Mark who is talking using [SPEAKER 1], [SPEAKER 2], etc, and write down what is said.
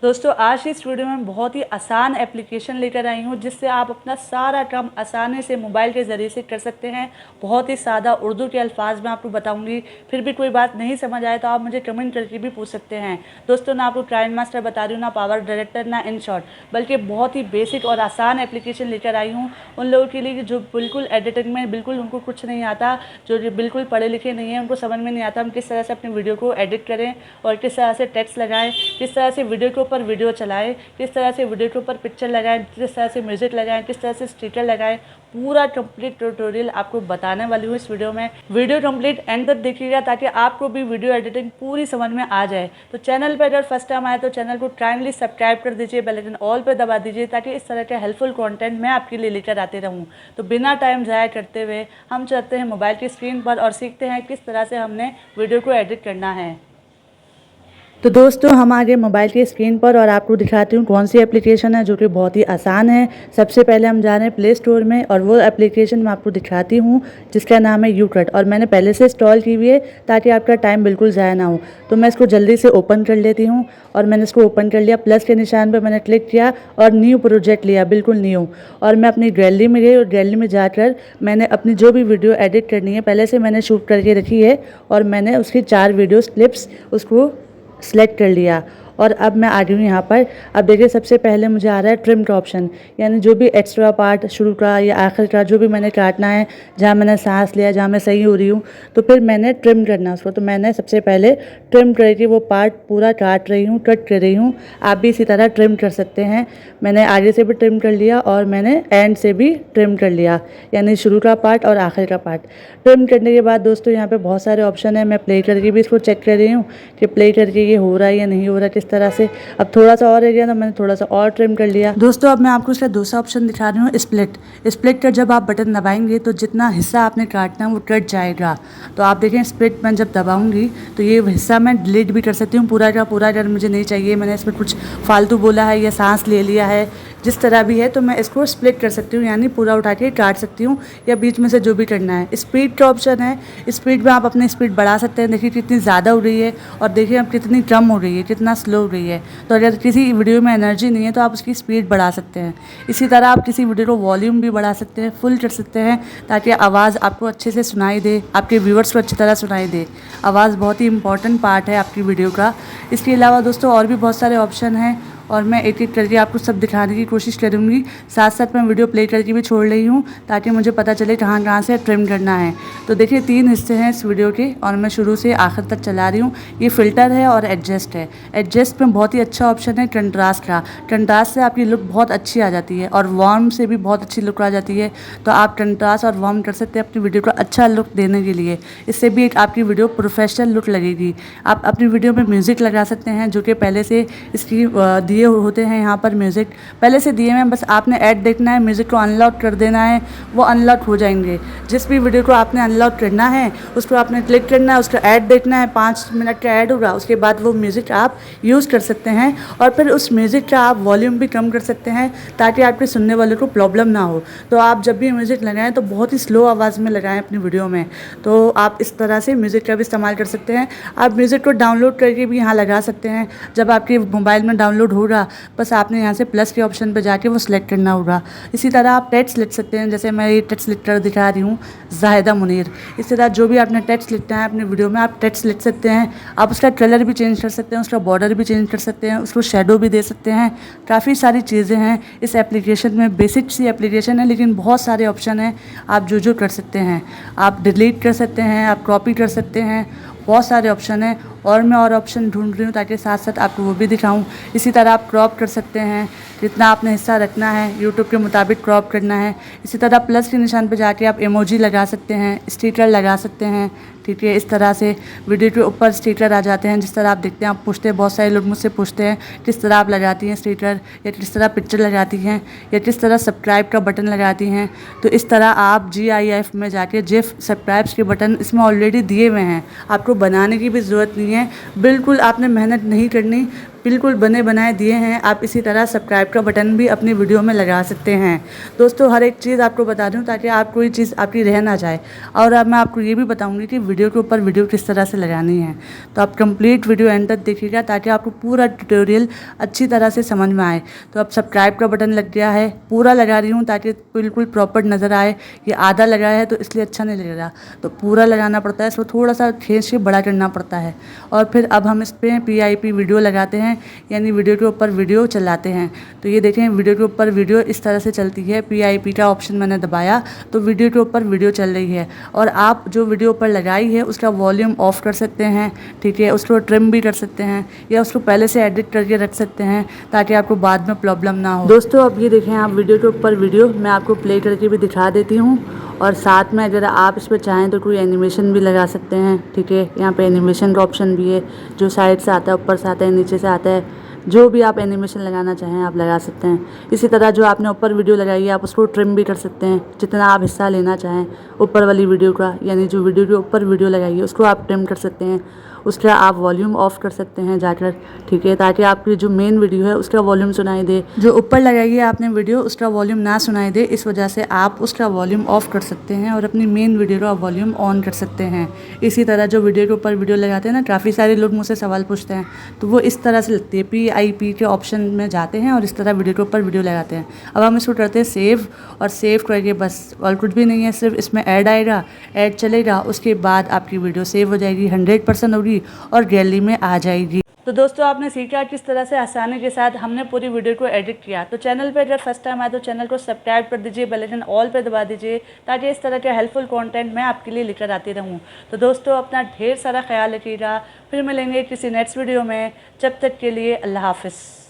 [SPEAKER 1] दोस्तों आज इस वीडियो में बहुत ही आसान एप्लीकेशन लेकर आई हूँ जिससे आप अपना सारा काम आसानी से मोबाइल के ज़रिए से कर सकते हैं। बहुत ही सादा उर्दू के अल्फाज में आपको बताऊंगी, फिर भी कोई बात नहीं समझ आए तो आप मुझे कमेंट करके भी पूछ सकते हैं। दोस्तों ना आपको क्राइम मास्टर बता रही हूँ, ना पावर डायरेक्टर, ना इन शॉर्ट, बल्कि बहुत ही बेसिक और आसान एप्लीकेशन लेकर आई हूँ उन लोगों के लिए जो बिल्कुल एडिटिंग में बिल्कुल उनको कुछ नहीं आता, जो बिल्कुल पढ़े लिखे नहीं हैं, उनको समझ में नहीं आता हम किस तरह से अपनी वीडियो को एडिट करें और किस तरह से टेक्स्ट लगाएं, किस तरह से वीडियो के ऊपर वीडियो चलाएं, किस तरह से वीडियो के ऊपर पिक्चर लगाएं, किस तरह से म्यूजिक लगाएं, किस तरह से स्टिकर लगाएं। पूरा कंप्लीट ट्यूटोरियल आपको बताने वाली हूँ इस वीडियो में। वीडियो कंप्लीट एंड तक देखिएगा ताकि आपको भी वीडियो एडिटिंग पूरी समझ में आ जाए। तो चैनल पर अगर फर्स्ट टाइम आए तो चैनल को काइंडली सब्सक्राइब कर दीजिए, बेल आइकन ऑल पर दबा दीजिए ताकि इस तरह का हेल्पफुल कंटेंट मैं आपके लिए लेकर आते रहूँ। तो बिना टाइम ज़ाया करते हुए हम चलते हैं मोबाइल की स्क्रीन पर और सीखते हैं किस तरह से हमने वीडियो को एडिट करना है। तो दोस्तों हम आ गए मोबाइल की स्क्रीन पर और आपको दिखाती हूँ कौन सी एप्लीकेशन है जो कि बहुत ही आसान है। सबसे पहले हम जा रहे हैं प्ले स्टोर में और वो एप्लीकेशन मैं आपको दिखाती हूँ जिसका नाम है YouCut और मैंने पहले से इंस्टॉल की हुई है ताकि आपका टाइम बिल्कुल ज़ाया ना हो। तो मैं इसको जल्दी से ओपन कर लेती हूँ और मैंने इसको ओपन कर लिया। प्लस के निशान पर मैंने क्लिक किया और न्यू प्रोजेक्ट लिया, बिल्कुल न्यू। और मैं अपनी गैलरी में गई और गैलरी में जाकर मैंने अपनी जो भी वीडियो एडिट करनी है पहले से मैंने शूट करके रखी है और मैंने उसकी 4 वीडियोस क्लिप्स उसको सेलेक्ट कर लिया। और अब मैं आ गई हूँ यहाँ पर। अब देखिए सबसे पहले मुझे आ रहा है ट्रिम का ऑप्शन, यानी जो भी एक्स्ट्रा पार्ट शुरू का या आखिर का जो भी मैंने काटना है, जहाँ मैंने सांस लिया, जहाँ मैं सही हो रही हूँ तो फिर मैंने ट्रिम करना उसको। तो मैंने सबसे पहले ट्रिम करके वो पार्ट पूरा काट रही हूँ, कट कर रही हूँ। आप भी इसी तरह ट्रिम कर सकते हैं। मैंने आगे से भी ट्रिम कर लिया और मैंने एंड से भी ट्रिम कर लिया, यानी शुरू का पार्ट और आखिर का पार्ट। ट्रिम करने के बाद दोस्तों यहाँ पे बहुत सारे ऑप्शन है। मैं प्ले करके भी इसको चेक कर रही हूँ कि प्ले करके ये हो रहा है या नहीं हो रहा है, किस तरह से। अब थोड़ा सा और रह गया तो मैंने थोड़ा सा और ट्रिम कर लिया। दोस्तों अब मैं आपको इसका दूसरा ऑप्शन दिखा रही हूँ, स्प्लिट का जब आप बटन दबाएंगे तो जितना हिस्सा आपने काटना है वो कट जाएगा। तो आप देखें स्प्लिट मैं जब दबाऊंगी तो ये हिस्सा मैं डिलीट भी कर सकती हूँ, पूरा का पूरा अगर मुझे नहीं चाहिए, मैंने इसमें कुछ फालतू बोला है या सांस ले लिया है, जिस तरह भी है, तो मैं इसको स्प्लिट कर सकती हूँ, यानी पूरा उठा के काट सकती हूँ या बीच में से जो भी करना है। स्पीड का ऑप्शन है, स्पीड में आप अपनी स्पीड बढ़ा सकते हैं। देखिए कितनी ज़्यादा हो रही है और देखिए अब कितनी कम हो रही है, कितना स्लो हो रही है। तो अगर किसी वीडियो में एनर्जी नहीं है तो आप उसकी स्पीड बढ़ा सकते हैं। इसी तरह आप किसी वीडियो को वॉल्यूम भी बढ़ा सकते हैं, फुल कर सकते हैं ताकि आवाज़ आपको अच्छे से सुनाई दे, आपके व्यूवर्स को अच्छी तरह सुनाई दे। आवाज़ बहुत ही इंपॉर्टेंट पार्ट है आपकी वीडियो का। इसके अलावा दोस्तों और भी बहुत सारे ऑप्शन हैं और मैं एक एक करके आपको सब दिखाने की कोशिश करूँगी। साथ साथ मैं वीडियो प्ले करके भी छोड़ रही हूँ ताकि मुझे पता चले कहाँ कहाँ से ट्रिम करना है। तो देखिए 3 हिस्से हैं इस वीडियो के और मैं शुरू से आखिर तक चला रही हूँ। ये फ़िल्टर है और एडजस्ट है। एडजस्ट में बहुत ही अच्छा ऑप्शन है कंट्रास्ट का। कंट्रास्ट से आपकी लुक बहुत अच्छी आ जाती है और वार्म से भी बहुत अच्छी लुक आ जाती है। तो आप कंट्रास्ट और वार्म कर सकते हैं अपनी वीडियो को अच्छा लुक देने के लिए। इससे भी एक आपकी वीडियो प्रोफेशनल लुक लगेगी। आप अपनी वीडियो में म्यूज़िक लगा सकते हैं जो कि पहले से इसकी दिए होते हैं। यहाँ पर म्यूज़िक पहले से दिए हैं, बस आपने ऐड देखना है, म्यूज़िक को अनलॉक कर देना है, वो अनलॉक हो जाएंगे। जिस भी वीडियो को आपने अनलॉक करना है उस पर आपने क्लिक करना है, उसका ऐड देखना है, 5 मिनट का ऐड होगा, उसके बाद वो म्यूज़िक आप यूज़ कर सकते हैं। और फिर उस म्यूज़िक का आप वॉल्यूम भी कम कर सकते हैं ताकि आपके सुनने वाले को प्रॉब्लम ना हो। तो आप जब भी म्यूज़िक लगाएं तो बहुत ही स्लो आवाज़ में लगाएं अपनी वीडियो में। तो आप इस तरह से म्यूज़िक का भी इस्तेमाल कर सकते हैं। आप म्यूज़िक को डाउनलोड करके भी यहाँ लगा सकते हैं। जब आपके मोबाइल में डाउनलोड होगा बस आपने यहाँ से प्लस के ऑप्शन पर जाके वो सिलेक्ट करना होगा। इसी तरह आप टेक्स्ट लिख सकते हैं, जैसे मैं ये टेक्स्ट लिखकर दिखा रही हूँ, ज़ाहिदा मुनीर। इस तरह जो भी आपने टेक्स्ट लिखना है अपनी वीडियो में आप टेक्स्ट लिख सकते हैं। आप उसका कलर भी चेंज कर सकते हैं, उसका बॉर्डर भी चेंज कर सकते हैं, उसको शेडो भी दे सकते हैं। काफ़ी सारी चीज़ें हैं इस एप्लीकेशन में। बेसिक सी एप्लीकेशन है लेकिन बहुत सारे ऑप्शन हैं, आप जो कर सकते हैं। आप डिलीट कर सकते हैं, आप कॉपी कर सकते हैं, बहुत सारे ऑप्शन हैं। और मैं और ऑप्शन ढूंढ रही हूँ ताकि साथ साथ आपको वो भी दिखाऊं। इसी तरह आप क्रॉप कर सकते हैं, जितना आपने हिस्सा रखना है यूट्यूब के मुताबिक क्रॉप करना है। इसी तरह प्लस के निशान पर जाके आप इमोजी लगा सकते हैं, स्टिकर लगा सकते हैं। ठीक है, इस तरह से वीडियो के ऊपर स्टिकर आ जाते हैं। जिस तरह आप देखते हैं, आप पूछते हैं, बहुत सारे लोग मुझसे पूछते हैं किस तरह आप लगाती हैं स्टिकर, या किस तरह पिक्चर लगाती हैं, या किस तरह सब्सक्राइब का बटन लगाती हैं। तो इस तरह आप GIF में जाके जिफ सब्सक्राइब के बटन इसमें ऑलरेडी दिए हुए हैं, आपको बनाने की भी ज़रूरत नहीं है। बिल्कुल आपने मेहनत नहीं करनी, बिल्कुल बने बनाए दिए हैं। आप इसी तरह सब्सक्राइब का बटन भी अपनी वीडियो में लगा सकते हैं। दोस्तों हर एक चीज़ आपको बता दूं ताकि आप कोई चीज़ आपकी रह ना जाए। और अब मैं आपको ये भी बताऊंगी कि वीडियो के ऊपर वीडियो किस तरह से लगानी है। तो आप कंप्लीट वीडियो एंड तक देखिएगा ताकि आपको पूरा ट्यूटोरियल अच्छी तरह से समझ में आए। तो अब सब्सक्राइब का बटन लग गया है, पूरा लगा रही हूँ ताकि बिल्कुल प्रॉपर नज़र आए। ये आधा लगाया है तो इसलिए अच्छा नहीं लग रहा, तो पूरा लगाना पड़ता है। इसको थोड़ा सा खींच के बड़ा करना पड़ता है। और फिर अब हम इस पर PIP वीडियो लगाते हैं, यानी वीडियो के ऊपर वीडियो चलाते हैं। तो ये देखें वीडियो के ऊपर वीडियो इस तरह से चलती है। PIP का ऑप्शन मैंने दबाया तो वीडियो के ऊपर वीडियो चल रही है। और आप जो वीडियो ऊपर लगाई है उसका वॉल्यूम ऑफ कर सकते हैं, ठीक है। उसको ट्रिम भी कर सकते हैं या उसको पहले से एडिट करके रख सकते हैं ताकि आपको बाद में प्रॉब्लम ना हो। दोस्तों अब ये देखें आप वीडियो के ऊपर वीडियो मैं आपको प्ले करके भी दिखा देती हूँ। और साथ में अगर आप इस पर चाहें तो कोई एनिमेशन भी लगा सकते हैं, ठीक है। यहाँ पे एनिमेशन का ऑप्शन भी है, जो साइड से आता है, ऊपर से आता है, नीचे से आता है। जो भी आप एनिमेशन लगाना चाहें आप लगा सकते हैं। इसी तरह जो आपने ऊपर वीडियो लगाई है आप उसको ट्रिम भी कर सकते हैं, जितना आप हिस्सा लेना चाहें ऊपर वाली वीडियो का, यानी जो वीडियो के ऊपर वीडियो लगाई है उसको आप ट्रिम कर सकते हैं। उसका आप वॉल्यूम ऑफ कर सकते हैं जाकर, ठीक है, ताकि आपकी जो मेन वीडियो है उसका वॉल्यूम सुनाई दे। जो ऊपर लगाई है आपने वीडियो उसका वॉल्यूम ना सुनाई दे, इस वजह से आप उसका वॉल्यूम ऑफ कर सकते हैं और अपनी मेन वीडियो का वॉल्यूम ऑन कर सकते हैं। इसी तरह जो वीडियो के ऊपर वीडियो लगाते हैं ना, काफ़ी सारे लोग मुझसे सवाल पूछते हैं, तो वो इस तरह से लगती है। PIP के ऑप्शन में जाते हैं और इस तरह वीडियो के ऊपर वीडियो लगाते हैं। अब हम इसको करते हैं सेव, और सेव करके बस और कुछ भी नहीं है, सिर्फ इसमें ऐड आएगा, ऐड चलेगा, उसके बाद आपकी वीडियो सेव हो जाएगी, 100% होगी और गैलरी में आ जाएगी। तो दोस्तों आपने सीखा किस तरह से आसानी के साथ हमने पूरी वीडियो को एडिट किया। तो चैनल पे अगर फर्स्ट टाइम आए तो चैनल को सब्सक्राइब कर दीजिए, बेल आइकन ऑल पे दबा दीजिए ताकि इस तरह के हेल्पफुल कंटेंट मैं आपके लिए लेकर आती रहूँ। तो दोस्तों अपना ढेर सारा ख्याल रखिएगा, फिर मिलेंगे किसी नेक्स्ट वीडियो में। जब तक के लिए अल्लाह हाफ़िज़।